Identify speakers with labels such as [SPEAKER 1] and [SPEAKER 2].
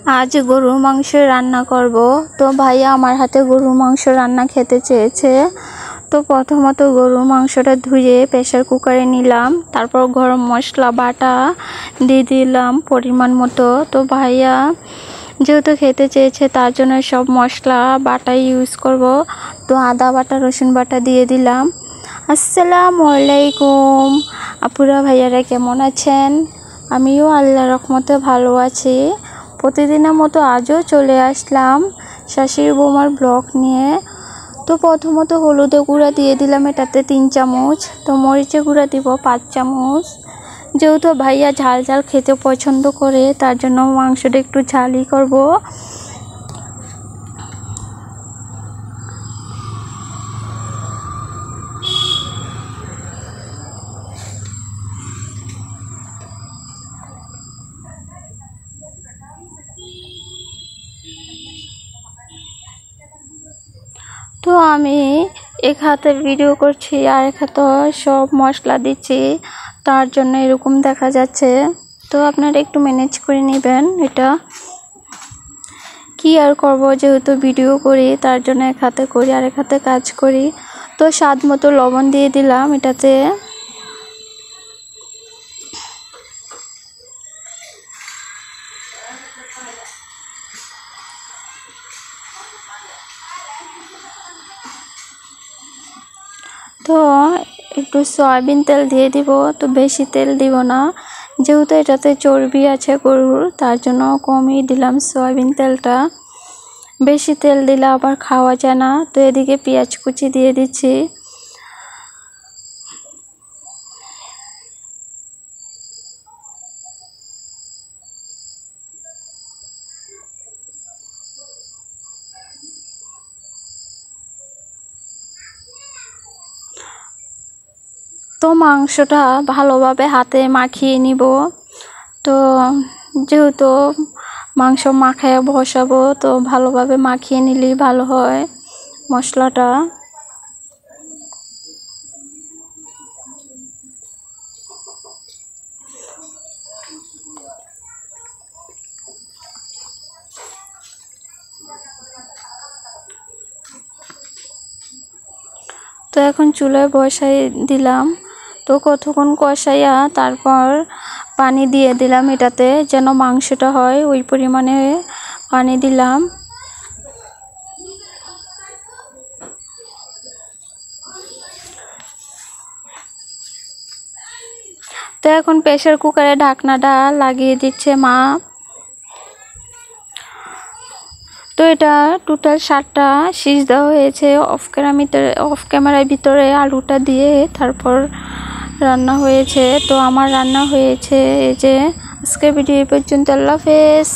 [SPEAKER 1] আজ গরুর মাংস রান্না করব। তো ভাইয়া আমার হাতে গরুর মাংস রান্না খেতে চেয়েছে। তো প্রথমত গরুর মাংসটা ধুয়ে প্রেসার কুকারে নিলাম, তারপর গরম মশলা বাটা দিয়ে দিলাম পরিমাণ মতো। তো ভাইয়া যেহেতু খেতে চেয়েছে তার জন্য সব মশলা বাটা ইউজ করব। তো আদা বাটা রসুন বাটা দিয়ে দিলাম। আসসালামু আলাইকুম আপুরা ভাইয়ারা, কেমন আছেন? আমিও আল্লাহর রহমতে ভালো আছি। প্রতিদিনের মতো আজও চলে আসলাম শাশুড়ি বৌমার ব্লগ নিয়ে। তো প্রথমত হলুদের গুঁড়া দিয়ে দিলাম এটাতে 3 চামচ। তো মরিচের গুঁড়া দিব 5 চামচ। যেহেতু ভাইয়া ঝাল ঝাল খেতে পছন্দ করে তার জন্য মাংসটা একটু ঝালই করব। তো আমি এক হাতে ভিডিও করছি আর এক হাতে সব মশলা দিচ্ছি, তার জন্য এরকম দেখা যাচ্ছে। তো আপনারা একটু ম্যানেজ করে নেবেন। এটা কি আর করব, যেহেতু ভিডিও করি তার জন্য এক হাতে করি আর এক হাতে কাজ করি। তো স্বাদ মতো লবণ দিয়ে দিলাম এটাতে। তো একটু সয়াবিন তেল দিয়ে দিব। তো বেশি তেল দিব না, যেহেতু এটাতে চর্বি আছে গরুর, তার জন্য কমই দিলাম সয়াবিন তেলটা। বেশি তেল দিলে আবার খাওয়া যায় না। তো এদিকে পেঁয়াজ কুচি দিয়ে দিচ্ছি। তো মাংসটা ভালোভাবে হাতে মাখিয়ে নিব। তো যেহেতু মাংস মাখায় বসাবো, তো ভালোভাবে মাখিয়ে নিলেই ভালো হয় মশলাটা। তো এখন চুলায় বসাই দিলাম। তো কতক্ষণ কষাইয়া তারপর পানি দিয়ে দিলাম এটাতে, যেন মাংসটা হয় ওই পরিমাণে পানি দিলাম। তো এখন প্রেসার কুকারে ঢাকনাটা লাগিয়ে দিচ্ছে মা। তো এটা টোটাল 7টা সিজদা হয়েছে অফ ক্যামেরার ভিতরে আলুটা দিয়ে, তারপর রান্না হয়েছে। তো আমার রান্না হয়েছে এই যে। আজকে ভিডিও পর্যন্ত, আল্লাহ হাফেজ।